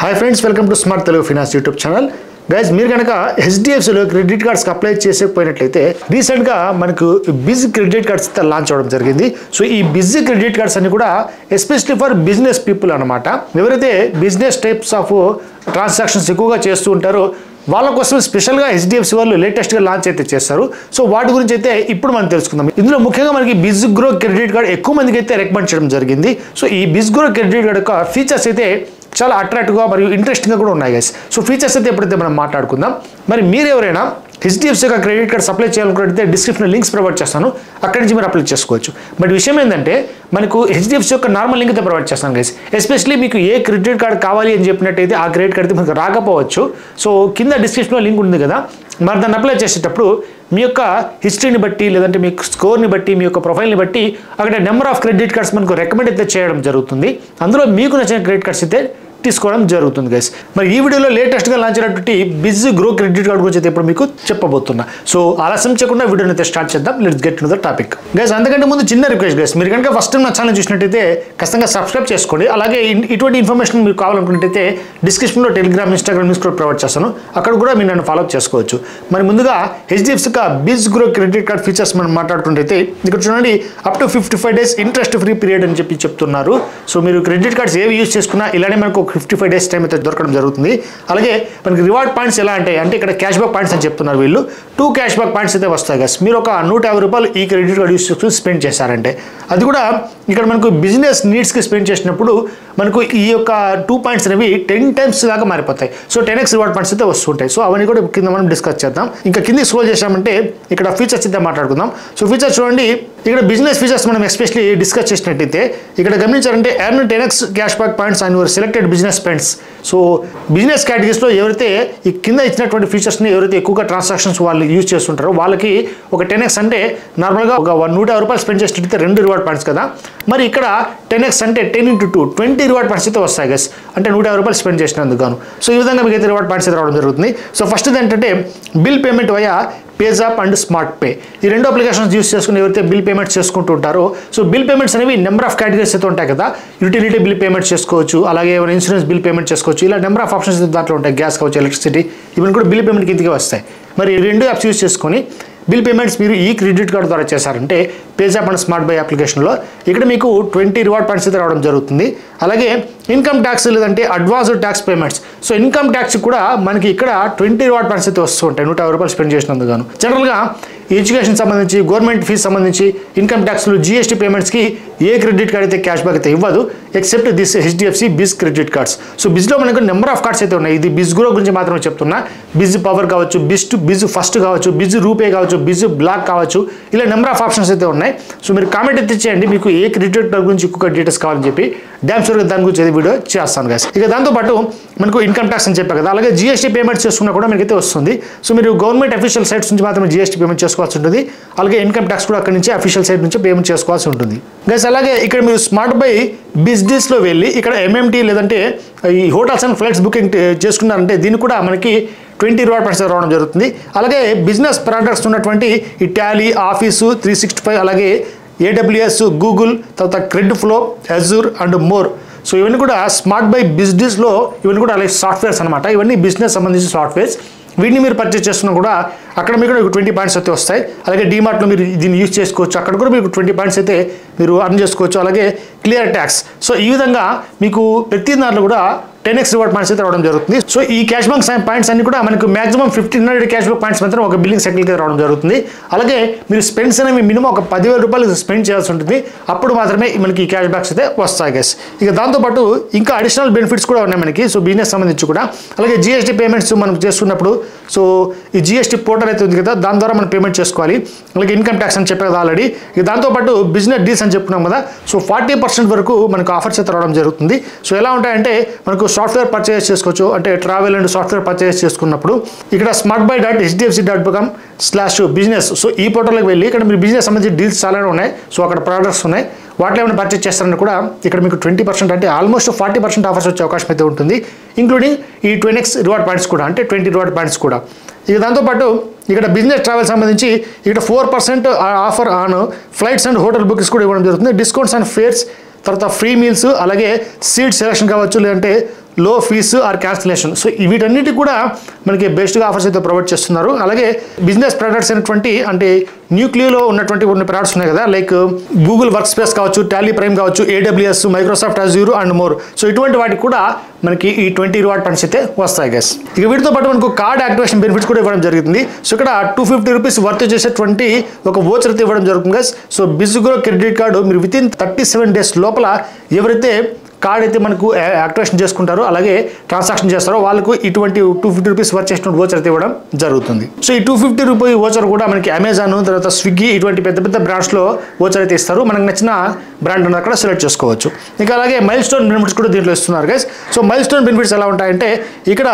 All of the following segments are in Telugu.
Hi friends, welcome to smart Telugu finance YouTube channel. Guys, మీరు కనుక హెచ్డిఎఫ్సిలో క్రెడిట్ కార్డ్స్కి అప్లై చేసేపోయినట్లయితే రీసెంట్గా మనకు బిజ్ క్రెడిట్ కార్డ్స్ లాంచ్ అవ్వడం జరిగింది. సో ఈ బిజ్ క్రెడిట్ కార్డ్స్ అన్ని కూడా ఎస్పెషల్లీ ఫర్ బిజినెస్ పీపుల్ అనమాట. ఎవరైతే బిజినెస్ టైప్స్ ఆఫ్ ట్రాన్సాక్షన్స్ ఎక్కువగా చేస్తూ ఉంటారో వాళ్ళ కోసం స్పెషల్గా హెచ్డిఎఫ్సి వాళ్ళు లేటెస్ట్గా లాంచ్ అయితే చేస్తారు. సో వాటి గురించి అయితే ఇప్పుడు మనం తెలుసుకుందాం. ఇందులో ముఖ్యంగా మనకి బిజ్ గ్రో క్రెడిట్ కార్డ్ ఎక్కువ మందికి అయితే రికమెండ్ చేయడం జరిగింది. సో ఈ బిజ్ గ్రో క్రెడిట్ కార్డ్ యొక్క ఫీచర్స్ అయితే చాలా అట్రాక్టివ్గా మరియు ఇంట్రెస్టింగ్గా కూడా ఉన్నాయి గైస్. సో ఫీచర్స్ అయితే ఎప్పుడైతే మనం మాట్లాడుకుందాం. మరి మీరు ఎవరైనా హెచ్డిఎఫ్సి యొక్క క్రెడిట్ కార్డ్ అప్లై చేయాలనుకుంటే డిస్క్రిప్షన్లో లింక్స్ ప్రొవైడ్ చేస్తాను, అక్కడి నుంచి మీరు అప్లై చేసుకోవచ్చు. బట్ విషయం ఏంటంటే మనకు హెచ్డిఎఫ్సి యొక్క నార్మల్ లింక్ అయితే ప్రొవైడ్ చేస్తాను గైస్. ఎస్పెషల్లీ మీకు ఏ క్రెడిట్ కార్డ్ కావాలి అని చెప్పినట్టయితే ఆ క్రెడిట్ కార్డ్ అయితే మీకు రాకపోవచ్చు. సో కింద డిస్క్రిప్షన్లో లింక్ ఉంది కదా, మరి దాన్ని అప్లై చేసేటప్పుడు మీ యొక్క హిస్టరీని బట్టి లేదంటే మీ స్కోర్ని బట్టి మీ యొక్క ప్రొఫైల్ని బట్టి అక్కడ నెంబర్ ఆఫ్ క్రెడిట్ కార్డ్స్ మనకు రికమెండ్ అయితే చేయడం జరుగుతుంది. అందులో మీకు నచ్చిన క్రెడిట్ కార్డ్స్ అయితే తీసుకోవడం జరుగుతుంది గైస్. మరి ఈ వీడియోలో లేటెస్ట్గా లాంచ్ అయినటువంటి బిజ్ గ్రో క్రెడిట్ కార్డ్ గురించి అయితే ఇప్పుడు మీకు చెప్పబోతున్నా. సో ఆలస్యం చేయకుండా వీడియోని అయితే స్టార్ట్ చేద్దాం. Let's get to the topic guys. అందుకంటే ముందు చిన్న రిక్వెస్ట్ గైస్, మీరు కనుక ఫస్ట్ టైం నా ఛానల్ చూసినట్టయితే ఖచ్చితంగా సబ్స్క్రైబ్ చేసుకోండి. అలాగే ఇటువంటి ఇన్ఫర్మేషన్ మీకు కావాలనుకుంటే డిస్క్రిప్షన్లో టెలిగ్రామ్, ఇన్స్టాగ్రామ్ లింక్స్ కూడా ప్రొవైడ్ చేస్తాను, అక్కడ కూడా మీరు నన్ను ఫాలో చేసుకోవచ్చు. మరి ముందుగా HDFC Biz Grow credit card features మనం మాట్లాడుకుంటే ఇక్కడ చూడండి, up to 55 days interest free period అని చెప్పి చెప్తున్నారు. సో మీరు క్రెడిట్ కార్డ్స్ ఏవి యూజ్ చేసుకున్నా ఇలానే మనకు 55 days టైం అయితే దొరకడం జరుగుతుంది. అలాగే మనకి రివార్డ్ పాయింట్స్ ఎలా ఉంటాయి అంటే ఇక్కడ క్యాష్ బ్యాక్ పాయింట్స్ అని చెప్తున్నారు వీళ్ళు. 2 క్యాష్ బ్యాక్ పాయింట్స్ అయితే వస్తాయి గైస్. మీరు ఒక 150 రూపాయలు ఈ క్రెడిట్ కార్డ్ యూజ్ చేసుకుని స్పెండ్ చేశారంటే అది కూడా ఇక్కడ మనకు బిజినెస్ నీడ్స్కి స్పెండ్ చేసినప్పుడు మనకు ఈ యొక్క 2 పాయింట్స్ అనేవి 10 times దాకా మారిపోతాయి. సో 10x రివార్డ్ పాయింట్స్ అయితే వస్తుంటాయి. సో అవన్నీ కూడా కింద మనం డిస్కస్ చేద్దాం. ఇంకా కింద స్క్రోల్ చేసామంటే ఇక్కడ ఫీచర్స్ అయితే మాట్లాడుకుందాం. సో ఫీచర్స్ చూడండి, ఇక్కడ బిజినెస్ ఫీచర్స్ మనం ఎస్పెషల్లీ డిస్కస్ చేసినట్టయితే ఇక్కడ గమనించారంటే earn 10x cash back points on your selected business spends. So business కేటగిరీస్లో ఎవరైతే ఈ కింద ఇచ్చినటువంటి ఫీచర్స్ని ఎవరైతే ఎక్కువగా ట్రాన్సాక్షన్స్ వాళ్ళు యూజ్ చేస్తుంటారో వాళ్ళకి ఒక 10x అంటే నార్మల్గా ఒక 150 రూపాయలు స్పెండ్ చేసినట్టయితే 2 రివార్డ్ పాయింట్స్ కదా. మరి ఇక్కడ 10x అంటే 10 into 2 20 రివార్డ్ పాయింట్స్ అయితే వస్తాయి గైస్. అంటే 150 రూపాయలు స్పెండ్ చేసినందుకు గాను. సో ఈ విధంగా మీకు అయితే రివార్డ్ పాయింట్స్ అయితే రావడం జరుగుతుంది. సో ఫస్ట్ ఏంటంటే bill payment via PayZapp and smart pay. ఈ రెండు అప్లికేషన్స్ యూస్ చేసుకుని ఎవరైతే బిల్ పేమెంట్స్ చేసుకుంటూ ఉంటారో, సో బిల్ పేమెంట్స్ అనేవి నెంబర్ ఆఫ్ కేటగిరీస్ అయితే ఉంటాయి కదా. యూటిలిటీ బిల్ పేమెంట్స్ చేసుకోవచ్చు, అలాగే ఇన్సూరెన్స్ బిల్ పేమెంట్ చేసుకోవచ్చు. ఇలా నెంబర్ ఆఫ్ ఆప్షన్స్ దాంట్లో ఉంటాయి. గ్యాస్ కావచ్చు, ఎలక్ట్రిసిటీ, ఇవన్నీ కూడా బిల్ పేమెంట్ కిందకి వస్తాయి. మరి ఈ రెండు యాప్స్ యూస్ చేసుకొని బిల్ పేమెంట్స్ మీరు ఈ క్రెడిట్ కార్డు ద్వారా చేశారంటే పేజాప్ అండ్ స్మార్ట్ బై అప్లికేషన్లో ఇక్కడ మీకు 20 రివార్డ్ పాయింట్స్ అయితే రావడం జరుగుతుంది. అలాగే ఇన్కమ్ ట్యాక్స్ లేదంటే advanced tax payments. So income tax కూడా మనకి ఇక్కడ 20 రివార్డ్ పాయింట్స్ అయితే వస్తూ ఉంటాయి 150 రూపాయలు స్పెండ్ చేసినందుకు గాను. జనరల్గా ఎడ్యుకేషన్ సంబంధించి, గవర్నమెంట్ ఫీజు సంబంధించి, ఇన్కమ్ ట్యాక్స్లు, జిఎస్టీ పేమెంట్స్కి ఏ క్రెడిట్ కార్డ్ అయితే క్యాష్ బ్యాక్ అయితే ఇవ్వదు except this HDFC Biz credit cards. So బిజ్లో మనకు నెంబర్ ఆఫ్ కార్డ్స్ అయితే ఉన్నాయి. ఇది బిజ్ గ్రో గురించి మాత్రమే చెప్తున్నా. బిజ్ పవర్ కావచ్చు, బిజ్ ఫస్ట్ కావచ్చు, బిజ్ రూపే కావచ్చు, బిజ్ బ్లాక్ కావచ్చు, ఇలా నెంబర్ ఆఫ్ ఆప్షన్స్ అయితే ఉన్నాయి. సో మీరు కామెంట్ అయితే చేయండి మీకు ఏ క్రెడిట్ కార్డ్ గురించి ఎక్కువ డీటెయిల్స్ కావాలని చెప్పి. డ్యామ్ షూర్గా దాని గురించి అయితే వీడియో చేస్తాను గైస్. ఇక దాంతోపాటు మనకు ఇన్కమ్ ట్యాక్స్ అని చెప్పారు కదా, అలాగే జిఎస్టీ పేమెంట్స్ చేసుకున్నా కూడా మీకైతే వస్తుంది. సో మీరు గవర్నమెంట్ అఫీషియల్ సైట్స్ నుంచి మాత్రమే జిఎస్టీ పేమెంట్ చేసుకోవాల్సి ఉంటుంది. అలాగే ఇన్కమ్ ట్యాక్స్ కూడా అక్కడి నుంచి అఫీషియల్ సైట్ నుంచి పేమెంట్ చేసుకోవాల్సి ఉంటుంది గైస్. అలాగే ఇక్కడ మీరు స్మార్ట్ బై బిజినెస్లో వెళ్ళి ఇక్కడ ఎంఎంటీ లేదంటే ఈ హోటల్స్ అండ్ ఫ్లైట్స్ బుకింగ్ చేసుకున్నారంటే దీన్ని కూడా మనకి 20 రివార్డ్ పాయింట్స్ రావడం జరుగుతుంది. అలాగే బిజినెస్ ప్రొడక్ట్స్ ఉన్నటువంటి ఈ టాలీ, ఆఫీసు 365, అలాగే AWS, గూగుల్, తర్వాత credit flow, Azure and more. So ఇవన్నీ కూడా స్మార్ట్ బై బిజినెస్లో ఇవన్నీ కూడా అలాగే సాఫ్ట్వేర్స్ అనమాట. ఇవన్నీ బిజినెస్ సంబంధించిన సాఫ్ట్వేర్స్. వీటిని మీరు పర్చేస్ చేస్తున్నా కూడా అక్కడ మీకు 20 పాయింట్స్ అయితే వస్తాయి. అలాగే డీమార్ట్లో మీరు దీన్ని యూజ్ చేసుకోవచ్చు, అక్కడ కూడా మీకు 20 పాయింట్స్ అయితే మీరు అర్న్ చేసుకోవచ్చు. అలాగే క్లియర్ ట్యాక్స్. సో ఈ విధంగా మీకు ప్రతి దాంట్లో కూడా 10x రివార్డ్ పాయింట్స్ అయితే రావడం జరుగుతుంది. సో ఈ క్యాష్ బ్యాక్ పాయింట్స్ అన్ని కూడా మనకు మాక్సిమం 1500 క్యాష్ బ్యాక్ పాయింట్స్ మాత్రం ఒక బిల్లింగ్ సైకిల్కి రావడం జరుగుతుంది. అలాగే మీరు స్పెండ్స్ అనేవి మినిమం ఒక 10,000 రూపాయలు స్పెండ్ చేయాల్సి ఉంటుంది. అప్పుడు మాత్రమే మనకి ఈ క్యాష్ బ్యాక్స్ అయితే వస్తాయి గైస్. ఇక దాంతోపాటు ఇంకా అడిషనల్ బెనిఫిట్స్ కూడా ఉన్నాయి మనకి. సో బిజినెస్ సంబంధించి కూడా అలాగే జిఎస్టీ పేమెంట్స్ మనం చేస్తున్నప్పుడు సో ఈ జిఎస్టీ పోర్టల్ అయితే ఉంది కదా, దాని ద్వారా మనం పేమెంట్ చేసుకోవాలి. అలాగే ఇన్కమ్ ట్యాక్స్ అని చెప్పారు కదా ఆల్రెడీ. ఇక దాంతోపాటు బిజినెస్ డీల్స్ అని చెప్పుకున్నాం కదా. సో 40% వరకు మనకు ఆఫర్స్ అయితే రావడం జరుగుతుంది. సో ఎలా ఉంటాయంటే మనకు సాఫ్ట్వేర్ పర్చేస్ చేసుకోవచ్చు. అంటే ట్రావెల్ అండ్ సాఫ్ట్వేర్ పర్చేస్ చేసుకున్నప్పుడు ఇక్కడ smartbuy.hdfc.com/business. సో ఈ పోర్టల్కి వెళ్ళి ఇక్కడ మీరు బిజినెస్ సంబంధించి డీల్స్ చాలా ఉన్నాయి. సో అక్కడ ప్రోడక్ట్స్ ఉన్నాయి. వాటిలో ఏమైనా పర్చేస్ చేస్తారని కూడా ఇక్కడ మీకు 20% అంటే ఆల్మోస్ట్ 40% ఆఫర్స్ వచ్చే అవకాశం అయితే ఉంటుంది. ఇంక్లూడింగ్ ఈ 20x రివార్డ్ పాయింట్స్ కూడా, అంటే 20 రివార్డ్ పాయింట్స్ కూడా. ఇక దాంతోపాటు ఇక్కడ బిజినెస్ ట్రావెల్ సంబంధించి ఇక్కడ 4% offer on flights and hotel bookings కూడా ఇవ్వడం జరుగుతుంది. డిస్కౌంట్స్ అండ్ ఫేర్స్, తర్వాత ఫ్రీ మీల్స్, అలాగే సీట్ సెలెక్షన్ కావచ్చు, లేదంటే లో ఫీస్ ఆర్ క్యాన్సిలేషన్. సో వీటన్నిటి కూడా మనకి బెస్ట్గా ఆఫర్స్ అయితే ప్రొవైడ్ చేస్తున్నారు. అలాగే బిజినెస్ ప్రొడక్ట్స్ అయినటువంటి అంటే న్యూక్లియోలో ఉన్నటువంటి కొన్ని ప్రొడక్ట్స్ ఉన్నాయి కదా, లైక్ గూగుల్ వర్క్ స్పేస్ కావచ్చు, టాలీ ప్రైమ్ కావచ్చు, AWS, Microsoft Azure and more. So ఇటువంటి వాటికి కూడా మనకి ఈ 20 రివార్డ్ పాయింట్స్ అయితే వస్తాయి గైస్. ఇక వీటితో పాటు మనకు కార్డ్ యాక్టివేషన్ బెనిఫిట్స్ కూడా ఇవ్వడం జరుగుతుంది. సో ఇక్కడ 250 రూపీస్ వర్త్ చేసేటువంటి ఒక వోచర్ అయితే ఇవ్వడం జరుగుతుంది గైస్. సో బిజ్గ్రో క్రెడిట్ కార్డు మీరు వితిన్ 37 డేస్ లోపల ఎవరైతే కార్డ్ అయితే మనకు యాక్టివేషన్ చేసుకుంటారో అలాగే ట్రాన్సాక్షన్ చేస్తారో వాళ్ళకు ఇటువంటి 250 రూపీస్ వర్త్ చేసినటువంటి వోచర్ అయితే ఇవ్వడం జరుగుతుంది. సో ఈ 250 రూపీ వోచర్ కూడా మనకి అమెజాన్, తర్వాత స్విగ్గీ ఇటువంటి పెద్ద పెద్ద బ్రాండ్స్లో వోచర్ అయితే ఇస్తారు. మనకు నచ్చిన బ్రాండ్ అనేది అక్కడ సెలెక్ట్ చేసుకోవచ్చు. ఇంకా అలాగే మైల్ స్టోన్ బెనిఫిట్స్ కూడా దీంట్లో ఇస్తున్నారు guys. So mile stone benefits ఎలా ఉంటాయంటే ఇక్కడ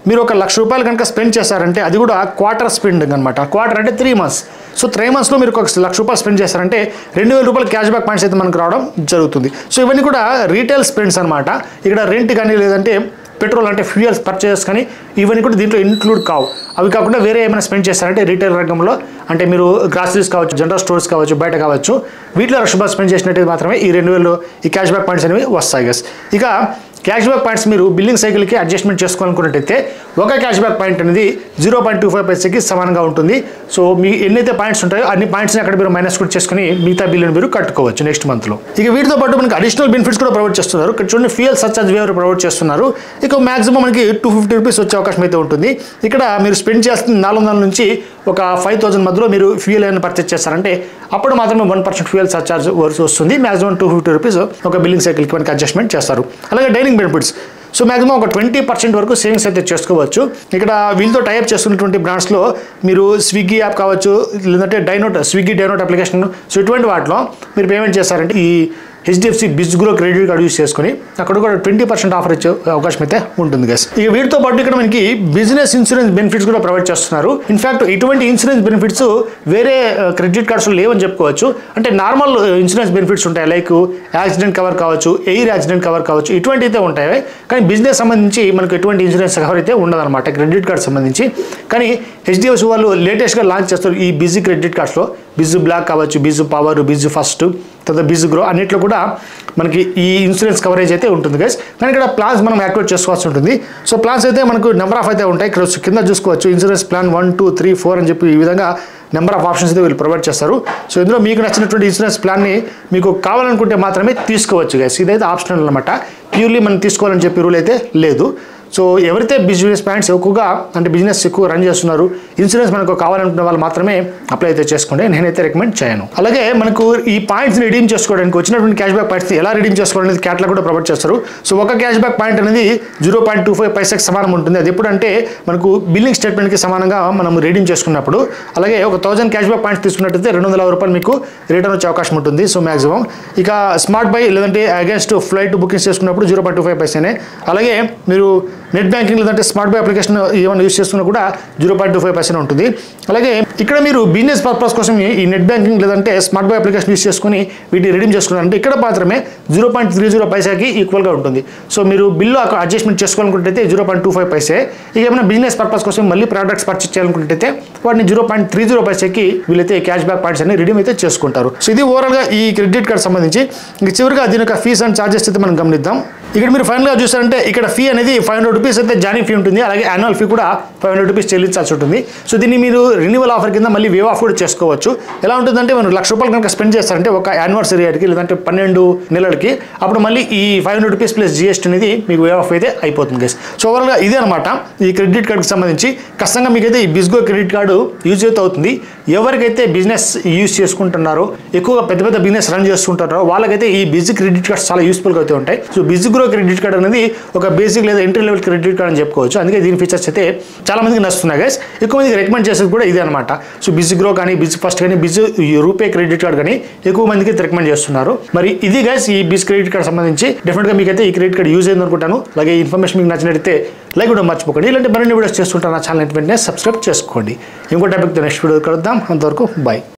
మీరు ఒక ₹1,00,000 కనుక స్పెండ్ చేశారంటే అది కూడా క్వార్టర్ స్పెండింగ్ అనమాట. క్వార్టర్ అంటే 3 months. సో 3 monthsలో మీరు ఒక ₹1,00,000 స్పెండ్ చేస్తారంటే ₹2,000 క్యాష్ బ్యాక్ పాయింట్స్ అయితే మనకు రావడం జరుగుతుంది. సో ఇవన్నీ కూడా రీటైల్ స్పెండ్స్ అనమాట. ఇక్కడ రెంట్ కానీ లేదంటే పెట్రోల్ అంటే ఫ్యూయల్స్ పర్చేస్ కానీ ఇవన్నీ కూడా దీంట్లో ఇంక్లూడ్ కావు. అవి కాకుండా వేరే ఏమైనా స్పెండ్ చేస్తారంటే రీటైల్ రంగంలో అంటే మీరు గ్రాసరీస్ కావచ్చు, జనరల్ స్టోర్స్ కావచ్చు, బయట కావచ్చు, వీటిలో ₹1,00,000 స్పెండ్ చేసినట్టు మాత్రమే ఈ 2,000 ఈ క్యాష్ బ్యాక్ పాయింట్స్ అనేవి వస్తాయి గైస్. ఇక క్యాష్ బ్యాక్ పాయింట్స్ మీరు బిల్లింగ్ సైకిల్కి అడ్జస్ట్మెంట్ చేసుకోవాలనుకున్నట్టయితే ఒక క్యాష్ బ్యాక్ పాయింట్ అనేది 0.25 పైసకి సమానంగా ఉంటుంది. సో మీ ఎన్నైతే పాయింట్స్ ఉంటాయో అన్ని పాయింట్స్ని అక్కడ మీరు మైనస్ కూడా చేసుకుని మిగతా బిల్లుని మీరు కట్టుకోవచ్చు నెక్స్ట్ మంత్లో. ఇక వీటితో పాటు మనకి అడిషనల్ బెనిఫిట్స్ కూడా ప్రొవైడ్ చేస్తున్నారు. ఇక్కడ చూడండి ఫ్యూయల్ సర్చార్జ్ వేవర్ ప్రొవైడ్ చేస్తున్నారు. ఇక మాక్సిమం మనకి 250 రూపీస్ వచ్చే అవకాశం అయితే ఉంటుంది. ఇక్కడ మీరు స్పెండ్ చేస్తుంది 400 నుంచి ఒక 5,000 మధ్యలో మీరు ఫ్యూయల్ ఏమైనా పర్చేస్ చేస్తారంటే అప్పుడు మాత్రమే 1% ఫ్యూయల్ సర్చార్జ్ వస్తుంది. మాక్సిమం 250 రూపీస్ ఒక బిల్లింగ్ సైకిల్కి మనకి అడ్జస్ట్మెంట్ చేస్తారు. అలాగే డైనింగ్ బెనిఫిట్స్ సో మాక్సిమం ఒక 20% వరకు సేవింగ్స్ అయితే చేసుకోవచ్చు. ఇక్కడ వీళ్ళతో టైప్ చేస్తున్నటువంటి బ్రాండ్స్లో మీరు స్విగ్గీ యాప్ కావచ్చు, లేదంటే స్విగ్గీ డైనోట్ అప్లికేషన్, సో ఇటువంటి వాటిలో మీరు పేమెంట్ చేస్తారంటే ఈ HDFC బిజ్గ్రో క్రెడిట్ కార్డు యూస్ చేసుకుని అక్కడ కూడా 20% ఆఫర్ ఇచ్చే అవకాశం అయితే ఉంటుంది గైస్. ఇక వీటితో పాటు ఇక్కడ మనకి బిజినెస్ ఇన్సూరెన్స్ బెనిఫిట్స్ కూడా ప్రొవైడ్ చేస్తున్నారు. ఇన్ఫాక్ట్ ఇటువంటి ఇన్సూరెన్స్ బెనిఫిట్స్ వేరే క్రెడిట్ కార్డ్స్ లేవని చెప్పుకోవచ్చు. అంటే నార్మల్ ఇన్సూరెన్స్ బెనిఫిట్స్ ఉంటాయి, లైక్ యాక్సిడెంట్ కవర్ కావచ్చు, ఎయిర్ యాక్సిడెంట్ కవర్ కావచ్చు, ఇటువంటి అయితే ఉంటాయి. కానీ బిజినెస్ సంబంధించి మనకు ఎటువంటి ఇన్సూరెన్స్ కవర్ అయితే ఉండదన్నమాట క్రెడిట్ కార్డ్ సంబంధించి. కానీ HDFC వాళ్ళు లేటెస్ట్గా లాంచ్ చేస్తారు ఈ బిజీ క్రెడిట్ కార్డ్స్లో. బిజ్ బ్లాక్ కావచ్చు, బిజ్ పవర్, బిజ్ ఫస్ట్, తర్వాత బిజ్గ్రో అన్నిట్లో కూడా మనకి ఈ ఇన్సూరెన్స్ కవరేజ్ అయితే ఉంటుంది గైస్. కానీ ఇక్కడ ప్లాన్స్ మనం యాక్టివేట్ చేసుకోవాల్సి ఉంటుంది. సో ప్లాన్స్ అయితే మనకు నెంబర్ ఆఫ్ అయితే ఉంటాయి. ఇక్కడ కింద చూసుకోవచ్చు ఇన్సూరెన్స్ ప్లాన్ 1, 2, 3, 4 అని చెప్పి ఈ విధంగా నెంబర్ ఆఫ్ ఆప్షన్స్ అయితే వీళ్ళు ప్రొవైడ్ చేస్తారు. సో ఇందులో మీకు నచ్చినటువంటి ఇన్సూరెన్స్ ప్లాన్ని మీకు కావాలనుకుంటే మాత్రమే తీసుకోవచ్చు గైస్. ఇదైతే ఆప్షనల్ అనమాట. ప్యూర్లీ మనం తీసుకోవాలని చెప్పి రూల్ అయితే లేదు. సో ఎవరైతే బిజినెస్ పాయింట్స్ ఎక్కువగా అంటే బిజినెస్ ఎక్కువ రన్ చేస్తున్నారు, ఇన్సూరెన్స్ మనకు కావాలనుకున్న వాళ్ళు మాత్రమే అప్లై అయితే చేసుకోండి. నేనైతే రికమెండ్ చేయను. అలాగే మనకు ఈ పాయింట్స్ని రిడీమ్ చేసుకోవడానికి వచ్చినటువంటి క్యాష్ బ్యాక్ పాయింట్స్ ఎలా రిడీమ్ చేసుకోవాలనేది క్యాట్లాగ్ కూడా ప్రొవైడ్ చేస్తారు. సో ఒక క్యాష్ బ్యాక్ పాయింట్ అనేది 0.25 పైసకి సమానం ఉంటుంది. అది ఎప్పుడంటే మనకు బిల్లింగ్ స్టేట్మెంట్కి సమానంగా మనం రిడీమ్ చేసుకున్నప్పుడు. అలాగే ఒక 1000 క్యాష్ బ్యాక్ పాయింట్స్ తీసుకున్నట్టయితే ₹200 మీకు రిటర్న్ వచ్చే అవకాశం ఉంటుంది. సో మాక్సిమం ఇక స్మార్ట్ బై లేదంటే అగేన్స్ట్ ఫ్లైట్ బుకింగ్స్ చేసుకున్నప్పుడు 0.25 పైసనే. అలాగే మీరు నెట్ బ్యాంకింగ్ లేదంటే స్మార్ట్ బై అప్లికేషన్ ఏమైనా యూస్ చేసుకున్నా కూడా 0.25 పైసనే ఉంటుంది. అలాగే ఇక్కడ మీరు బిజినెస్ పర్పస్ కోసం ఈ నెట్ బ్యాంకింగ్ లేదంటే స్మార్ట్ బై అప్లికేషన్ యూస్ చేసుకుని వీటిని రిడీమ్ చేసుకున్నారంటే ఇక్కడ మాత్రమే 0.30 పైసాకి ఈక్వల్గా ఉంటుంది. సో మీరు బిల్లు అడ్జస్ట్మెంట్ చేసుకోవాలనుకుంటే 0.25 పైసే. ఇక ఏమైనా బిజినెస్ పర్పస్ కోసం మళ్ళీ ప్రోడక్ట్స్ పర్చేస్ చేయాలనుకుంటే వాటిని 0.30 పైసకి వీళ్ళైతే క్యాష్ బ్యాక్ పాయింట్స్ అని రిడీమ్ అయితే చేసుకుంటారు. సో ఇది ఓవరాల్గా ఈ క్రెడిట్ కార్డ్ సంబంధించి. ఇంక చివరిగా దీని యొక్క ఫీస్ అండ్ ఛార్జెస్ అయితే మనం గమనిద్దాం. ఇక్కడ మీరు ఫైనల్గా చూసారంటే ఇక్కడ ఫీ అనేది 500 రూపీస్ అయితే జాయినింగ్ ఫీ ఉంటుంది. అలాగే యాన్యువల్ ఫీ కూడా 500 రూపీస్ చెల్లించాల్సి ఉంటుంది. సో దీన్ని మీరు రెన్యువల్ ఆఫర్ కింద మళ్ళీ వేవ్ ఆఫ్ కూడా చేసుకోవచ్చు. ఎలా ఉంటుందంటే మనం ₹1,00,000 కనుక స్పెండ్ చేస్తారంటే ఒక యానివర్సరీ ఇయర్కి లేదంటే 12 నెలలకి అప్పుడు మళ్ళీ ఈ 500 రూపీస్ ప్లస్ GST అనేది మీకు వేవ్ ఆఫ్ అయితే అయిపోతుంది గైస్. సో ఓవరాల్గా ఇదే అనమాట ఈ క్రెడిట్ కార్డ్కి సంబంధించి. ఖచ్చితంగా మీకైతే ఈ బిజ్గో క్రెడిట్ కార్డు యూజ్ అయితే అవుతుంది. ఎవరికైతే బిజినెస్ యూజ్ చేసుకుంటున్నారో, ఎక్కువగా పెద్ద పెద్ద బిజినెస్ రన్ చేస్తుంటారో వాళ్ళకైతే ఈ బిజీ క్రెడిట్ కార్డ్స్ చాలా యూస్ఫుల్గా అయితే ఉంటాయి. సో బిజ్గ్రో క్రెడిట్ కార్డ్ అనేది ఒక బేసిక్ లేదా ఎంట్రీ లెవెల్ క్రెడిట్ కార్డ్ అని చెప్పుకోవచ్చు. అందుకే దీని ఫీచర్స్ అయితే చాలా మందికి నచ్చుతున్నాయి గైస్. ఎక్కువ మందికి రికమెండ్ చేసేది కూడా ఇదే అనమాట. సో బిజ్గ్రో కానీ, బిజ్ ఫస్ట్ కానీ, బిజ్ రూపే క్రెడిట్ కార్డ్ కానీ ఎక్కువ మందికి రికమెండ్ చేస్తున్నారు. మరి ఇది గైస్ ఈ బిజ్ క్రెడిట్ కార్డ్ సంబంధించి. డెఫినెట్గా మీకైతే ఈ క్రెడిట్ కార్డ్ యూజ్ అయింది అనుకుంటాను. అలాగే ఈ ఇన్ఫర్మేషన్ మీకు నచ్చినట్లయితే లైక్ కూడా మర్చిపోకండి. ఇలాంటి మరిన్ని వీడియోస్ చేస్తుంటాను. నా ఛానల్ వెంటనే సబ్స్క్రైబ్ చేసుకోండి. ఇంకో టాపిక్తో నెక్స్ట్ వీడియో కలుద్దాం. అంతవరకు బాయ్.